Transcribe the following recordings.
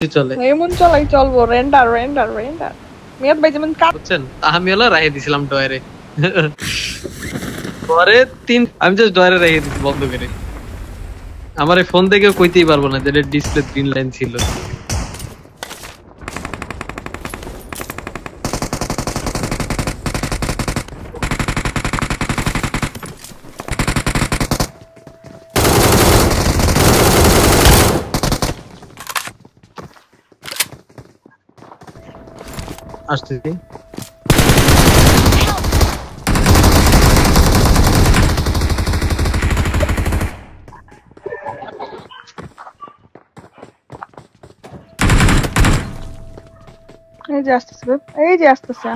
চলে এমন চলাই চলবো রেন্ডার রেন্ডার রেন্ডার মিয়াদ ভাই যেমন কাজ বুঝছেন আমি হলো রাখে দিছিলাম ডয়ারে পরে আমি জাস্ট ডয়ারে রেখে দিছি বন্ধ করে আমার এই ফোন থেকে কইতেই পারবো না যে ডিসপ্লে গ্রিন লাইন ছিল আসতেছি এই যে আসতেছে এই যে আসতেছে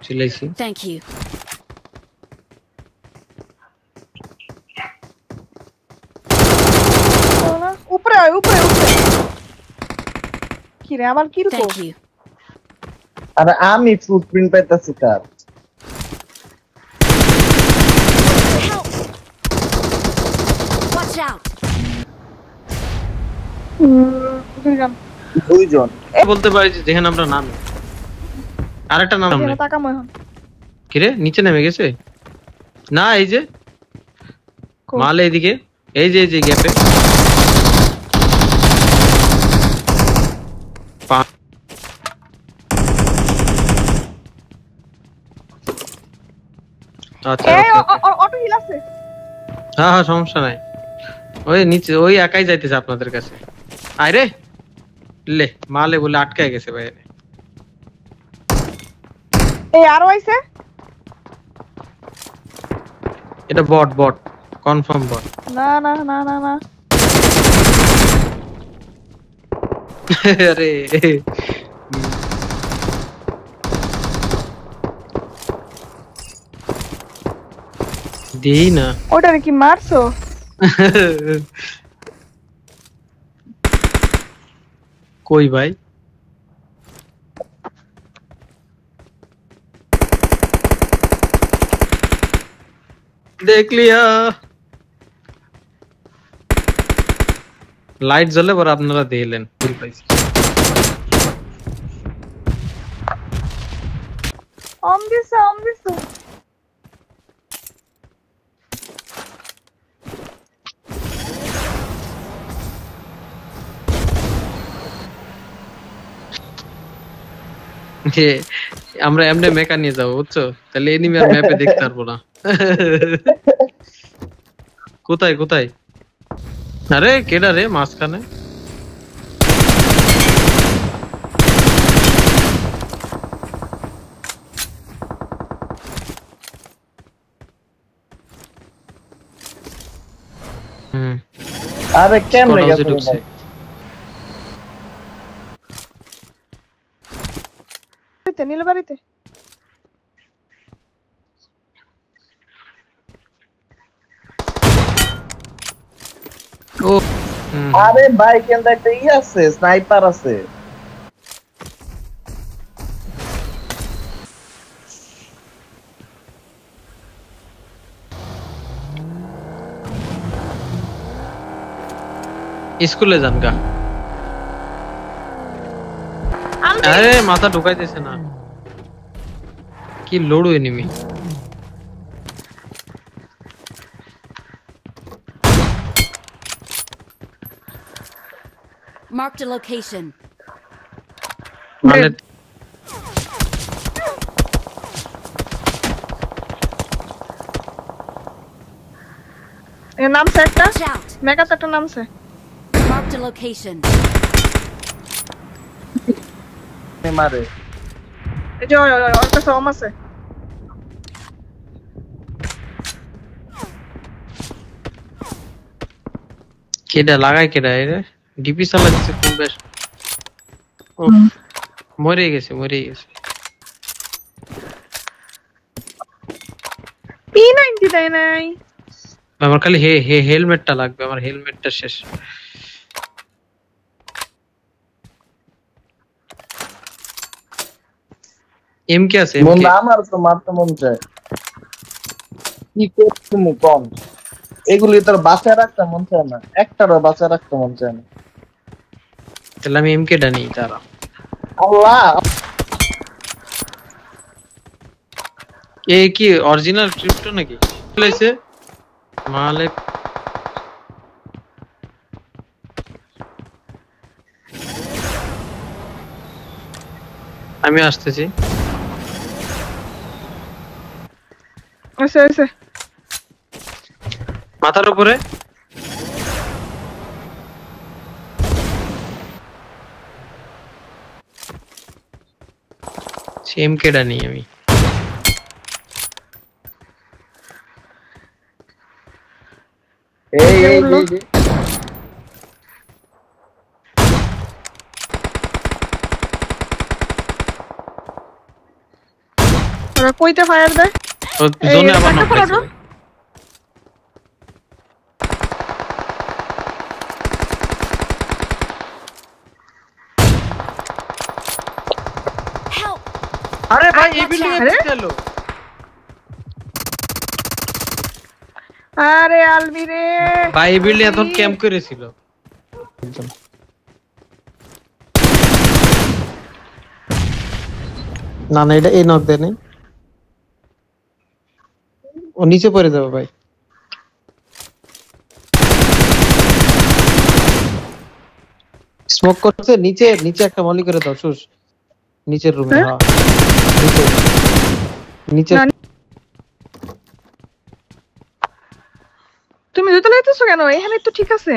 চলেছি Thank you. উপরে উপরে উপরে কি রে আমার কি রকম Thank you. আরে আমি ফুটপ্রিন্ট পাইতাছি তার Help! Watch out! দুইজন বলতে পারি যে যেখানে আমরা নামি আরেকটা নাম নেই তাকামো এখন কি রে নিচে নেমে গেছে না এই যে মাল এইদিকে এই যে গ্যাপে আচ্ছা এই অটো হিল আছে হ্যাঁ সমস্যা নাই ওই নিচে ওই একাই যাইতেছে আপনাদের কাছে আরে লে মালে বলে আটকে গেছে ভাই এই আরো আইছে এটা বট কনফার্ম বট না না না না না আরে দেই না ওটারে কি মারছো কই ভাই देख लिया লাইট জ্বলে পর আপনারা দেখলেন ফুল পাইছি অম দিছে যে আমরা এমনি মেকা নিয়ে যাবো বুঝছো তাহলে এনিমি আর ম্যাপে দেখতে পারবো না কোথায় আরে কেডা রে মাঝখানে আরে কেমনে গেছে নীল বাড়িতে ও আরে ভাই কেন একটা আছে স্নাইপার আছে স্কুলে যান গা আরে মাথা ঢুকাইতেছে না কি লড়ু এনিমি Marked a location. মানে এর নাম সেটটা Watch out! মেগা সেটটার নাম সে Marked a location. মারে এই যে ওর কাছে অম আছে কেডা লাগাই কেডা রে ডিপি চালা দিছে কোন বেশ ও মরে গেছে P90 দেয় নাই আমার খালি হেলমেটটা লাগবে আমার হেলমেটটা শেষ এম কে আছে মন আমার তো মারতে মন চায় কি করছি মু কম এগুলি তোর বাঁচায় রাখতে মন চায় না একটারও বাঁচায় রাখতে মন চায় না তাহলে আমি এমকে ডা নিই তারা। আল্লাহ এ কি অরিজিনাল ক্রিপ্টো নাকি লাইছে মালে? আমি আসতেছি। এসে মাথার উপরে সেম কেডা নেই আমি। এই এই বললো? এই, এই। ওরা কইতে ফায়ার দেয়? ও জোনে এই আবার একটা নক ফটো। পাইছে। Help! আরে ভাই এই Watch বিল্ডিং এ out. আরে? গেল। আরে আলমি রে ভাই এই বিল্ডিং এখন ক্যাম্প করেছিল। না না এটা এই নক দেয় নাই। ও নিচে পড়ে যাবে ভাই। স্মোক করছে নিচে নিচে একটা মলি করে দাও সুস। নিচের রুমে হ্যাঁ? হ্যাঁ নিচে নিচে। না, তুমি জুতো লাইতেছো কেন? এখানে তো ঠিক আছে।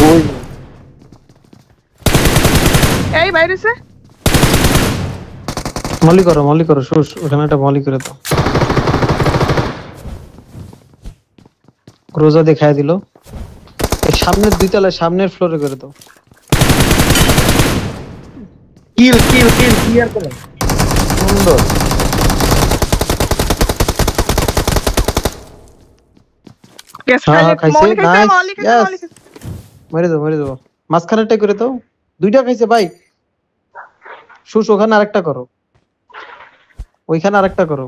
ওই এই বাইরেছে। মলি করো সুস ওখানে একটা মলি করে দাও। রোজা দেখায় দিল। এই সামনের দুই তলায় সামনের ফ্লোরে করে দাও। কিল ক্লিয়ার করো সুন্দর গ্যাস হ্যাঁ খাইলে খাইছে মলি খাইছে, নাইস মলি খাইছে, ইয়েস। মলি খাইছে। মেরে দাও মাঝখানেরটাই করে দাও। দুইটা খাইছে ভাই। সুস ওখানে আরেকটা করো। ওইখানে আরেকটা করো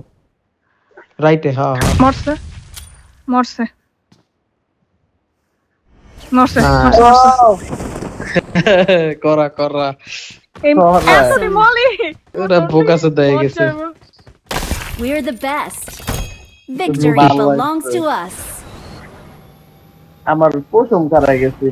রাইটে। হ্যাঁ হ্যাঁ মরছে মরছে মরছে হ্যাঁ। মরছে, মরছে। করা করা এই Alright. এতটি মলি ওরা বোকাসে দিয়ে গেছে। We're the best. Victory ভালো belongs লাগছে। to us. আমার প্রশংসা হয়ে গেছে